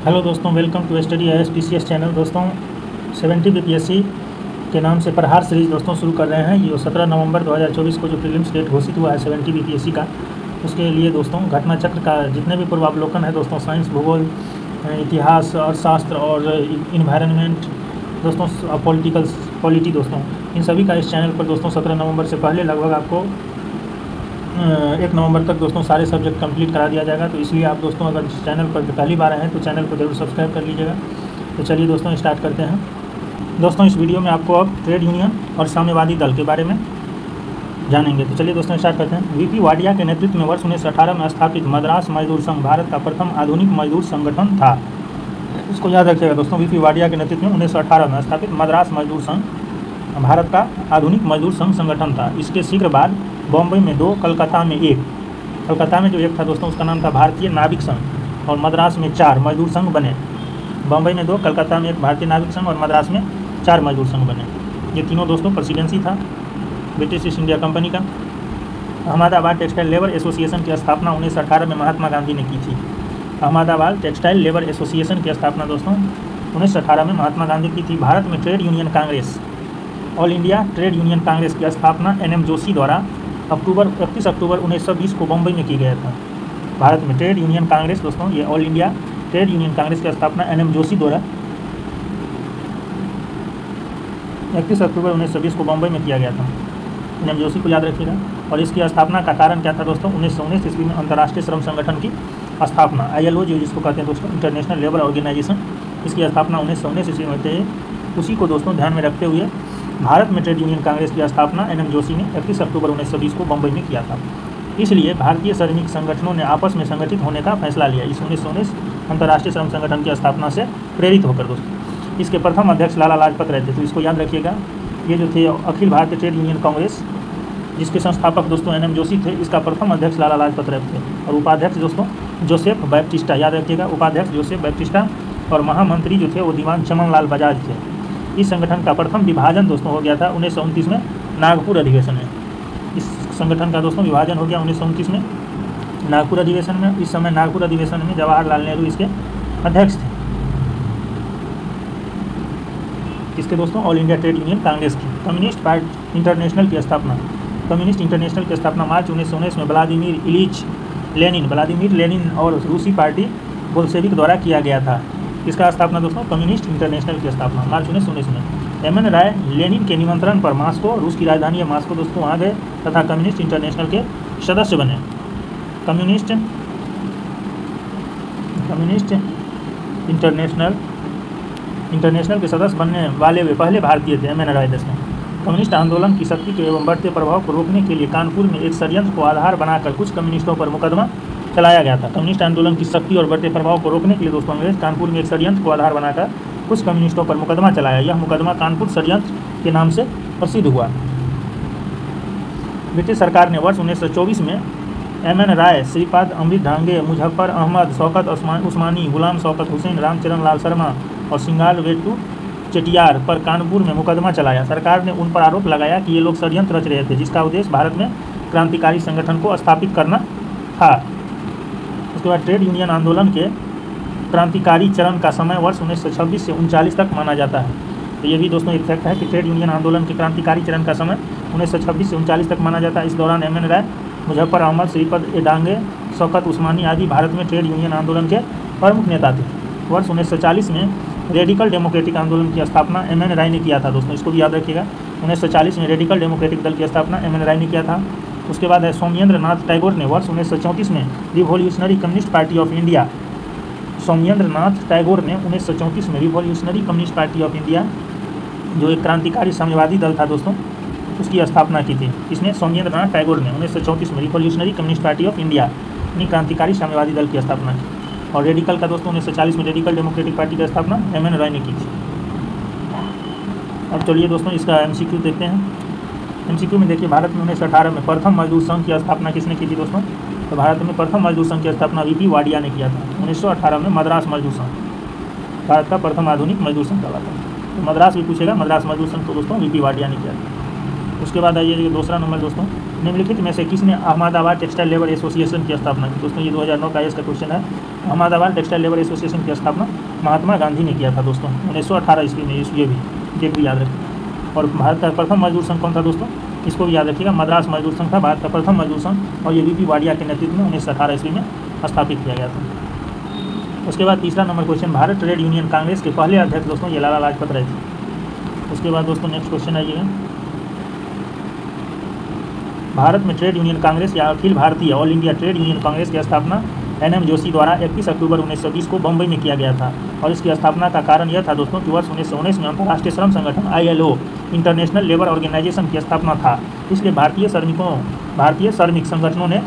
Hello दोस्तों, welcome to study ISPCS channel. दोस्तों 70 BPSC के नाम से प्रहार सीरीज दोस्तों शुरू कर रहे हैं। ये 17 नवंबर 2024 को जो प्रीलिम्स डेट घोषित हुआ है 70 BPSC का, उसके लिए दोस्तों घटना चक्र का जितने भी पूर्वावलोकन है दोस्तों, साइंस, भूगोल, इतिहास और शास्त्र और इन्वायरमेंट दोस्तों, पॉलिटी दोस्तों, इन सभी का इस चैनल पर दोस्तों 17 नवंबर से पहले लगभग आपको 1 नवंबर तक दोस्तों सारे सब्जेक्ट कंप्लीट करा दिया जाएगा। तो इसलिए आप दोस्तों अगर चैनल पर पहली बार आए हैं तो चैनल को जरूर सब्सक्राइब कर लीजिएगा। तो चलिए दोस्तों स्टार्ट करते हैं। दोस्तों इस वीडियो में आपको अब ट्रेड यूनियन और साम्यवादी दल के बारे में जानेंगे। तो चलिए दोस्तों स्टार्ट करते हैं। VP वाडिया के नेतृत्व में वर्ष 1918 में स्थापित मद्रास मजदूर संघ भारत का प्रथम आधुनिक मजदूर संगठन था। इसको याद रखिएगा दोस्तों, VP वाडिया के नेतृत्व में 1918 में स्थापित मद्रास मजदूर संघ भारत का आधुनिक मजदूर संगठन था। इसके शीघ्र बाद बॉम्बे में 2, कलकत्ता में 1। कलकत्ता में जो एक था दोस्तों उसका नाम था भारतीय नाविक संघ, और मद्रास में 4 मजदूर संघ बने। बॉम्बे में 2, कलकत्ता में 1 भारतीय नाविक संघ और मद्रास में 4 मजदूर संघ बने। ये तीनों दोस्तों प्रेसिडेंसी था ब्रिटिश ईस्ट इंडिया कंपनी का। अहमदाबाद टेक्सटाइल लेबर एसोसिएशन की स्थापना 1918 में महात्मा गांधी ने की थी। अहमदाबाद टेक्सटाइल लेबर एसोसिएशन की स्थापना दोस्तों 1918 में महात्मा गांधी की थी। भारत में trade Union Congress, all India Trade Union Congress की स्थापना NM जोशी द्वारा 31 अक्टूबर 1920 को बम्बई में की गया था। भारत में ट्रेड यूनियन कांग्रेस दोस्तों, ये all India Trade Union Congress की स्थापना NM जोशी द्वारा 31 अक्टूबर 1920 को बम्बई में किया गया था। NM जोशी को याद रखिएगा। और इसकी स्थापना का कारण क्या था दोस्तों? 1919 ईस्वी में अंतर्राष्ट्रीय श्रम संगठन की स्थापना, ILO जो जिसको कहते हैं दोस्तों, इंटरनेशनल लेबर ऑर्गेनाइजेशन, इसकी स्थापना 1919 ईस्वी में थे। उसी को दोस्तों ध्यान में रखते हुए भारत में ट्रेड यूनियन कांग्रेस की स्थापना NM जोशी ने 31 अक्टूबर 1920 को बम्बई में किया था। इसलिए भारतीय श्रमिक संगठनों ने आपस में संगठित होने का फैसला लिया इस 1919 अंतर्राष्ट्रीय श्रम संगठन की स्थापना से प्रेरित होकर दोस्तों। इसके प्रथम अध्यक्ष लाला लाजपत राय थे। तो इसको याद रखिएगा, ये जो थे अखिल भारतीय ट्रेड यूनियन कांग्रेस, जिसके संस्थापक दोस्तों NM जोशी थे, इसका प्रथम अध्यक्ष लाला लाजपत राय थे। और उपाध्यक्ष दोस्तों जोसेफ बैप्टिस्टा, याद रखिएगा, उपाध्यक्ष जोसेफ बैप्टिस्टा। और महामंत्री जो थे वो दीवान चमन लाल बजाज थे। इस संगठन का प्रथम विभाजन दोस्तों हो गया था 1929 में नागपुर अधिवेशन में। इस संगठन का दोस्तों विभाजन हो गया 1929 में नागपुर अधिवेशन में। इस समय नागपुर अधिवेशन में जवाहरलाल नेहरू इसके अध्यक्ष थे। इसके दोस्तों All India Trade Union Congress की। कम्युनिस्ट पार्टी इंटरनेशनल की स्थापना, कम्युनिस्ट इंटरनेशनल की स्थापना मार्च 1919 में व्लादिमीर लेनिन और रूसी पार्टी बोल्शेविक द्वारा किया गया था। इसका स्थापना दोस्तों कम्युनिस्ट इंटरनेशनल की स्थापना मार्च 1919 में। MN राय लेनिन के निमंत्रण पर मास्को, रूस की राजधानी है मास्को दोस्तों, वहाँ गए तथा कम्युनिस्ट इंटरनेशनल के सदस्य बने। कम्युनिस्ट इंटरनेशनल के सदस्य बनने वाले वे पहले भारतीय थे MN राय दोस्तों। कम्युनिस्ट आंदोलन की शक्ति के एवं बढ़ते प्रभाव को रोकने के लिए कानपुर में एक षड्यंत्र को आधार बनाकर कुछ कम्युनिस्टों पर मुकदमा चलाया गया था। कम्युनिस्ट आंदोलन की शक्ति और बढ़ते प्रभाव को रोकने के लिए दोस्तों अंग्रेज कानपुर में एक षड्यंत्र को आधार बनाकर कुछ कम्युनिस्टों पर मुकदमा चलाया। यह मुकदमा कानपुर षड्यंत्र के नाम से प्रसिद्ध हुआ। ब्रिटिश सरकार ने वर्ष 1924 में MN राय, श्रीपाद अमृत डांगे, मुजफ्फर अहमद, शौकत उस्मानी, गुलाम शौकत हुसैन, रामचरण लाल शर्मा और सिंगाल वेट्टू चेटियार पर कानपुर में मुकदमा चलाया। सरकार ने उन पर आरोप लगाया कि ये लोग षड्यंत्र रच रहे थे, जिसका उद्देश्य भारत में क्रांतिकारी संगठन को स्थापित करना था। उसके बाद ट्रेड यूनियन आंदोलन के क्रांतिकारी चरण का समय वर्ष 1926 से 1939 तक माना जाता है। तो ये भी दोस्तों एक फैक्ट है कि ट्रेड यूनियन आंदोलन के क्रांतिकारी चरण का समय 1926 से 1939 तक माना जाता है। इस दौरान MN राय, मुजफ्फर अहमद, श्रीपद डांगे, शौकत उस्मानी आदि भारत में ट्रेड यूनियन आंदोलन के प्रमुख नेता थे। वर्ष 1940 में रेडिकल डेमोक्रेटिक आंदोलन की स्थापना MN राय ने किया था दोस्तों, इसको भी याद रखिएगा। 1940 में रेडिकल डेमोक्रेटिक दल की स्थापना MN राय ने किया था। उसके बाद है सौम्येंद्र नाथ टैगोर ने वर्ष 1934 में Revolutionary Communist Party of India, Soumyendra Nath Tagore ने 1934 में Revolutionary Communist Party of India, जो एक क्रांतिकारी साम्यवादी दल था दोस्तों, उसकी स्थापना की थी। इसने सौम्येंद्र नाथ टैगोर ने 1934 में Revolutionary Communist Party of India यानी क्रांतिकारी साम्यवादी दल की स्थापना की। और रेडिकल का दोस्तों 1940 में रेडिकल डेमोक्रेटिक पार्टी की स्थापना MN राय ने की थी। अब चलिए दोस्तों इसका MCQ देखते हैं। MCQ में देखिए, भारत में 1918 में प्रथम मजदूर संघ की स्थापना किसने की थी दोस्तों? तो भारत में प्रथम मजदूर संघ की स्थापना VP वाडिया ने किया था 1918 में। मद्रास मजदूर संघ भारत का प्रथम आधुनिक मजदूर संघ कहलाता है। तो मद्रास भी पूछेगा, मद्रास मजदूर संघ तो दोस्तों VP वाडिया ने किया था। उसके बाद आइए दूसरा नंबर दोस्तों, निम्नलिखित में से किसने अहमदाबाद टेक्सटाइल लेबर एसोसिएशन की स्थापना की? दोस्तों ये 2009 का इसका क्वेश्चन है। अहमदाबाद टेक्सटाइल लेबर एसोसिएशन की स्थापना महात्मा गांधी ने किया था दोस्तों 1918 ईस्वी में। ये भी डेट भी याद रखिएगा। और भारत का प्रथम मजदूर संघ कौन था दोस्तों, इसको भी याद रखिएगा, मद्रास मजदूर संघ था भारत का प्रथम मजदूर संघ, और ये वीपी वाडिया के नेतृत्व में 1918 ईस्वी में स्थापित किया गया था। उसके बाद तीसरा number question, Bharat trade Union Congress के पहले अध्यक्ष दोस्तों ये लाला लाजपत राय थे। उसके बाद दोस्तों नेक्स्ट क्वेश्चन आइएगा, भारत में ट्रेड यूनियन कांग्रेस या Akhil Bharatiya all India Trade Union Congress की स्थापना एनएम जोशी द्वारा 31 अक्टूबर 1920 को बम्बई में किया गया था। और इसकी स्थापना का कारण यह था दोस्तों कि वर्ष 1919 में अंतर्राष्ट्रीय श्रम संगठन ILO इंटरनेशनल लेबर ऑर्गेनाइजेशन की स्थापना था। इसलिए भारतीय श्रमिक संगठनों ने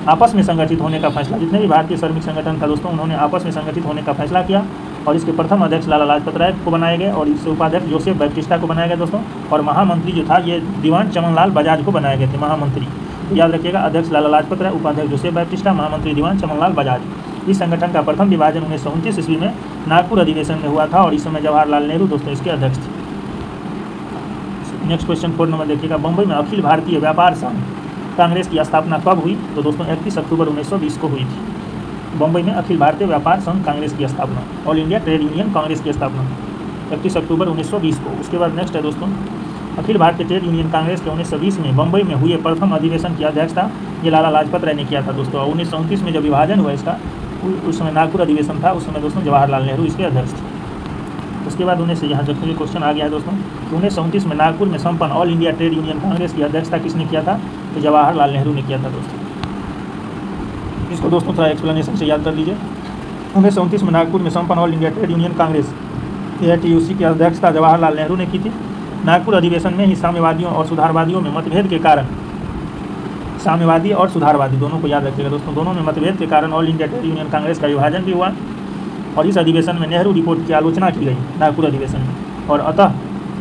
आपस में संगठित होने का फैसला, जितने भी भारतीय श्रमिक संगठन था दोस्तों उन्होंने आपस में संगठित होने का फैसला किया। और इसके प्रथम अध्यक्ष लाला लाजपत राय को बनाए गए और इससे उपाध्यक्ष जोसेफ बैप्टिस्टा को बनाया गया दोस्तों। और महामंत्री जो था ये दीवान चमनलाल बजाज को बनाए गए थे महामंत्री। तो याद रखिएगा, अध्यक्ष लाला लाजपत राय, उपाध्यक्ष जोसेफ बैप्टिस्टा, महामंत्री दीवान चमनलाल बजाज। इस संगठन का प्रथम विभाजन 1929 ईस्वी में नागपुर अधिवेशन में हुआ था और इस समय जवाहरलाल नेहरू दोस्तों इसके अध्यक्ष थे। नेक्स्ट क्वेश्चन 4 नंबर देखिएगा, बम्बई में अखिल भारतीय व्यापार संघ कांग्रेस की स्थापना कब हुई, तो दोस्तों 31 अक्टूबर 1920 को हुई थी। बम्बई में अखिल भारतीय व्यापार संघ कांग्रेस की स्थापना, all India Trade Union Congress की स्थापना 31 अक्टूबर 1920 को। उसके बाद नेक्स्ट है दोस्तों, अखिल भारतीय ट्रेड यूनियन कांग्रेस के 1920 में बम्बई में हुए प्रथम अधिवेशन की अध्यक्षता ये लाला लाजपत राय ने किया था दोस्तों। और 1929 में जब विभाजन हुआ इसका, उस समय नागपुर अधिवेशन था, उस समय दोस्तों जवाहरलाल नेहरू इसके अध्यक्ष थे। उसके बाद 19 यहाँ जब क्वेश्चन आ गया है दोस्तों, 1929 में नागपुर में संपन्न all India Trade Union Congress की अध्यक्षता किसने किया था, तो जवाहरलाल नेहरू ने किया था दोस्तों। इसको दोस्तों थोड़ा एक्सप्लेनेशन से याद कर लीजिए। 1929 में नागपुर में संपन्न all India Trade Union Congress AITUC की अध्यक्षता जवाहरलाल नेहरू ने की थी। नागपुर अधिवेशन में ही साम्यवादियों और सुधारवादियों में मतभेद के कारण, साम्यवादी और सुधारवादी दोनों को याद रखिएगा दोस्तों, दोनों में मतभेद के कारण all India Trade Union Congress का विभाजन भी हुआ। और इस अधिवेशन में नेहरू रिपोर्ट की आलोचना की गई नागपुर अधिवेशन में, और अतः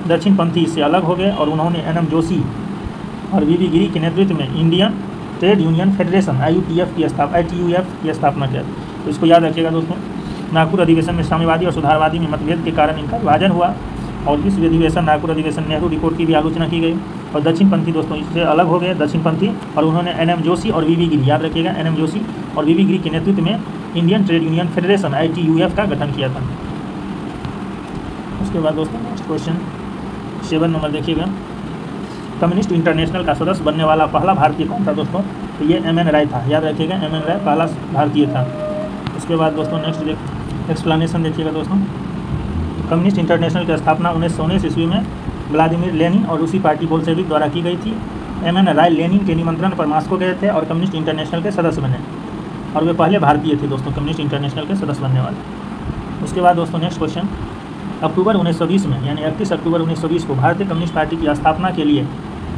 दक्षिण पंथी इससे अलग हो गए और उन्होंने NM जोशी और VV गिरी के नेतृत्व में Indian trade union federation ITUF की स्थापना किया। तो इसको याद रखिएगा दोस्तों, नागपुर अधिवेशन में साम्यवादी और सुधारवादी में मतभेद के कारण इनका विभाजन हुआ। और इस अधिवेशन नागपुर अधिवेशन नेहरू रिपोर्ट की भी आलोचना की गई। और दक्षिण पंथी दोस्तों इससे अलग हो गए दक्षिण पंथी, और उन्होंने NM जोशी और VV गिरी, याद रखिएगा NM जोशी और VV गिरी के नेतृत्व में Indian trade union federation ITUF का गठन किया था। उसके बाद दोस्तों नेक्स्ट क्वेश्चन 7 नंबर देखिएगा, कम्युनिस्ट इंटरनेशनल का सदस्य बनने वाला पहला भारतीय कौन था दोस्तों, तो ये MN राय था। याद रखिएगा MN राय पहला भारतीय था। उसके बाद दोस्तों नेक्स्ट एक्सप्लेनेशन देखिएगा दोस्तों, कम्युनिस्ट इंटरनेशनल की स्थापना 1919 ईस्वी में व्लादिमीर लेनिन और रूसी पार्टी बोल्शेविक द्वारा की गई थी। MN राय लेनिन के निमंत्रण पर मॉस्को गए थे और कम्युनिस्ट इंटरनेशनल के सदस्य बने, और वे पहले भारतीय थे दोस्तों कम्युनिस्ट इंटरनेशनल के सदस्य बनने वाले। उसके बाद दोस्तों नेक्स्ट क्वेश्चन, अक्टूबर 1920 में यानी 31 अक्टूबर 1920 को भारतीय कम्युनिस्ट पार्टी की स्थापना के लिए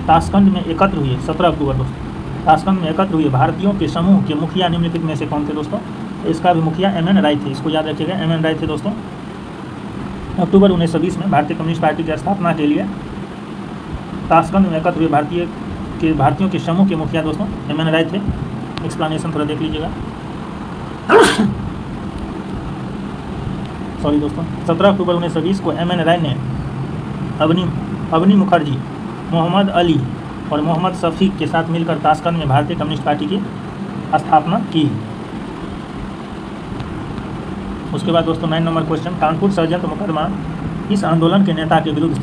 ताशकंद में एकत्र हुए, 17 अक्टूबर दोस्तों ताशकंद में एकत्र हुए भारतीयों के समूह के मुखिया निम्नलिखित में से कौन थे दोस्तों, इसका भी मुखिया MN राय थे। इसको याद रखिएगा MN राय थे दोस्तों। अक्टूबर 1920 में भारतीय कम्युनिस्ट पार्टी की स्थापना के लिए ताशकंद में एकत्र हुए भारतीयों के समूह के मुखिया दोस्तों MN राय थे। एक्सप्लेनेशन थोड़ा देख लीजिएगा। सॉरी दोस्तों, 17 अक्टूबर 1920 को MN राय ने अवनी मुखर्जी, मोहम्मद अली और मोहम्मद शफीक के साथ मिलकर ताशकंद में भारतीय कम्युनिस्ट पार्टी की स्थापना की। उसके बाद दोस्तों 9 नंबर क्वेश्चन, कानपुर षड्यंत्र मुकदमा इस आंदोलन के नेता के विरुद्ध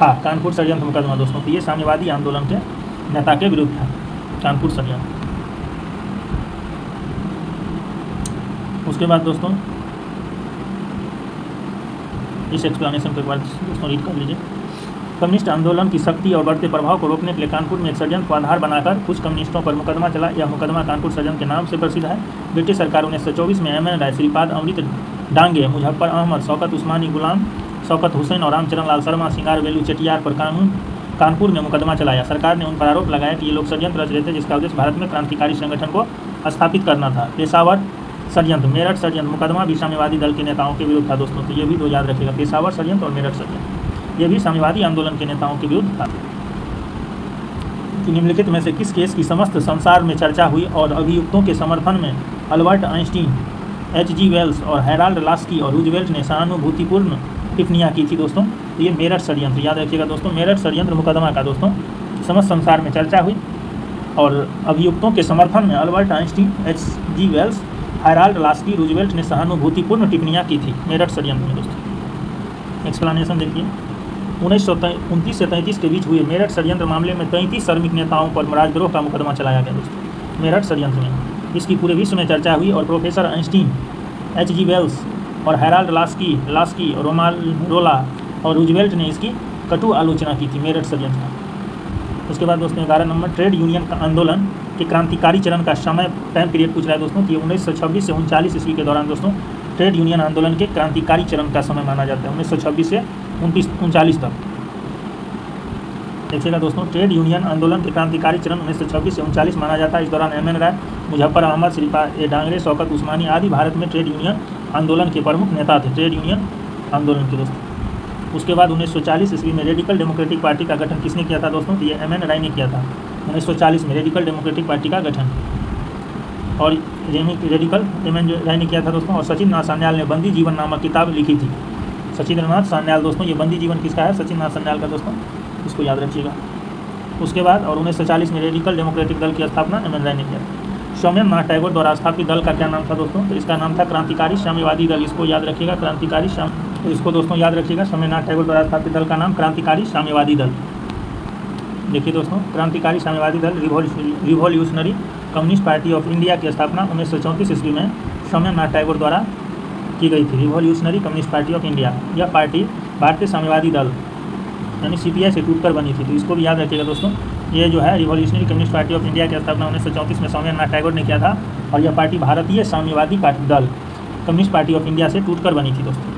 था। कानपुर षड्यंत्र मुकदमा दोस्तों, तो ये साम्यवादी आंदोलन के नेता के विरुद्ध था कानपुर षड्यंत्र। उसके बाद दोस्तों इस एक्सप्लेनेशन को एक बार दोस्तों रीड कर लीजिए। कम्युनिस्ट आंदोलन की शक्ति और बढ़ते प्रभाव को रोकने के लिए कानपुर में एक षड्यंत्र को आधार बनाकर कुछ कम्युनिस्टों पर मुकदमा चला। यह मुकदमा कानपुर षड्यंत्र के नाम से प्रसिद्ध है। ब्रिटिश सरकार 1924 में MN राय, श्रीपाद अमृत डांगे, मुजफ्फर अहमद, शौकत उस्मानी, गुलाम शौकत हुसैन और रामचरण लाल शर्मा, सिंगार वेलू चेटियार पर कानपुर में मुकदमा चलाया। सरकार ने उन पर आरोप लगाया कि ये लोग षड्यंत्र रच रहे थे जिसका उद्देश्य भारत में क्रांतिकारी संगठन को स्थापित करना था। पेशावर षड्यंत्र, मेरठ षड्यंत्र मुकदमा भी साम्यवादी दल के नेताओं के विरुद्ध था दोस्तों, तो ये भी दो याद रखिएगा, पेशावर षड्यंत्र और मेरठ षड्यंत्र, ये भी साम्यवादी आंदोलन के नेताओं के विरुद्ध था। निम्नलिखित में से किस केस की समस्त संसार में चर्चा हुई और अभियुक्तों के समर्थन में अल्बर्ट आइंस्टीन, H.G. वेल्स और हैराल्ड लास्की और रूजवेल्ट ने सहानुभूतिपूर्ण टिप्पणियाँ की थी दोस्तों, तो ये मेरठ षड्यंत्र, याद रखिएगा दोस्तों, मेरठ षड्यंत्र मुकदमा का दोस्तों समस्त संसार में चर्चा हुई और अभियुक्तों के समर्थन में Albert Einstein, H.G. Wells, Harold Laski Roosevelt ने सहानुभूतिपूर्ण टिप्पणियाँ की थी मेरठ षड्यंत्र में दोस्तों। एक्सप्लेनेशन देखिए, 1929 से 33 के बीच हुए मेरठ षड्यंत्र मामले में 33 श्रमिक नेताओं पर राजद्रोह का मुकदमा चलाया गया दोस्तों मेरठ षड्यंत्र में। इसकी पूरे विश्व में चर्चा हुई और प्रोफेसर आइंस्टीन, H.G. वेल्स और हैराल्ड लास्की और रोला और रूजवेल्ट ने इसकी कटु आलोचना की थी मेरठ षड्यंत्र। उसके बाद दोस्तों 11 नंबर, ट्रेड यूनियन का आंदोलन के क्रांतिकारी चरण का समय टाइम पीरियड पूछ रहा है दोस्तों। कि 1926 से 39 ईस्वी के दौरान दोस्तों ट्रेड यूनियन आंदोलन के क्रांतिकारी चरण का समय माना जाता है 1926 से 39 तक। देखिएगा दोस्तों, ट्रेड यूनियन आंदोलन के क्रांतिकारी चरण 1926 से 39 माना जाता है। इस दौरान M.N. राय, मुजफ्फर अहमद, श्रीपाद डांगरे, शौकत उस्मानी आदि भारत में ट्रेड यूनियन आंदोलन के प्रमुख नेता थे, ट्रेड यूनियन आंदोलन के दोस्तों। उसके बाद 1940 ईस्वी में रेडिकल डेमोक्रेटिक पार्टी का गठन किसने किया था दोस्तों? तो ये M.N. राय ने किया था 1940 में रेडिकल डेमोक्रेटिक पार्टी का गठन। और रेडिकल M.N. राय ने किया था दोस्तों। और सचिन नाथ सान्याल ने बंदी जीवन नामक किताब लिखी थी। सचिन नाथ सान्याल दोस्तों, ये बंदी जीवन किसका है? सचिन नाथ सान्याल का दोस्तों, इसको याद रखिएगा। उसके बाद और 1940 में रेडिकल डेमोक्रेटिक दल की स्थापना M.N. राय ने किया। सौम्यनाथ टैगोर द्वारा स्थापित दल का क्या नाम था दोस्तों? तो इसका नाम था क्रांतिकारी साम्यवादी दल। इसको याद रखिएगा, क्रांतिकारी तो इसको दोस्तों याद रखिएगा, सौम्यनाथ टैगोर द्वारा स्थापित दल का नाम क्रांतिकारी साम्यवादी दल। देखिए दोस्तों, क्रांतिकारी साम्यवादी दल revolutionary Communist Party of India की स्थापना 1934 ईस्वी में सौम्यनाथ टैगोर द्वारा की गई थी। Revolutionary Communist Party of India, यह पार्टी भारतीय साम्यवादी दल यानी CPI से टूटकर बनी थी। तो इसको भी याद रखिएगा दोस्तों। ये जो है revolutionary Communist Party of India की स्थापना 1934 में सौम्यनाथ टैगोर ने किया था। और यह पार्टी भारतीय साम्यवादी दल कम्युनिस्ट पार्टी ऑफ इंडिया से टूटकर बनी थी दोस्तों।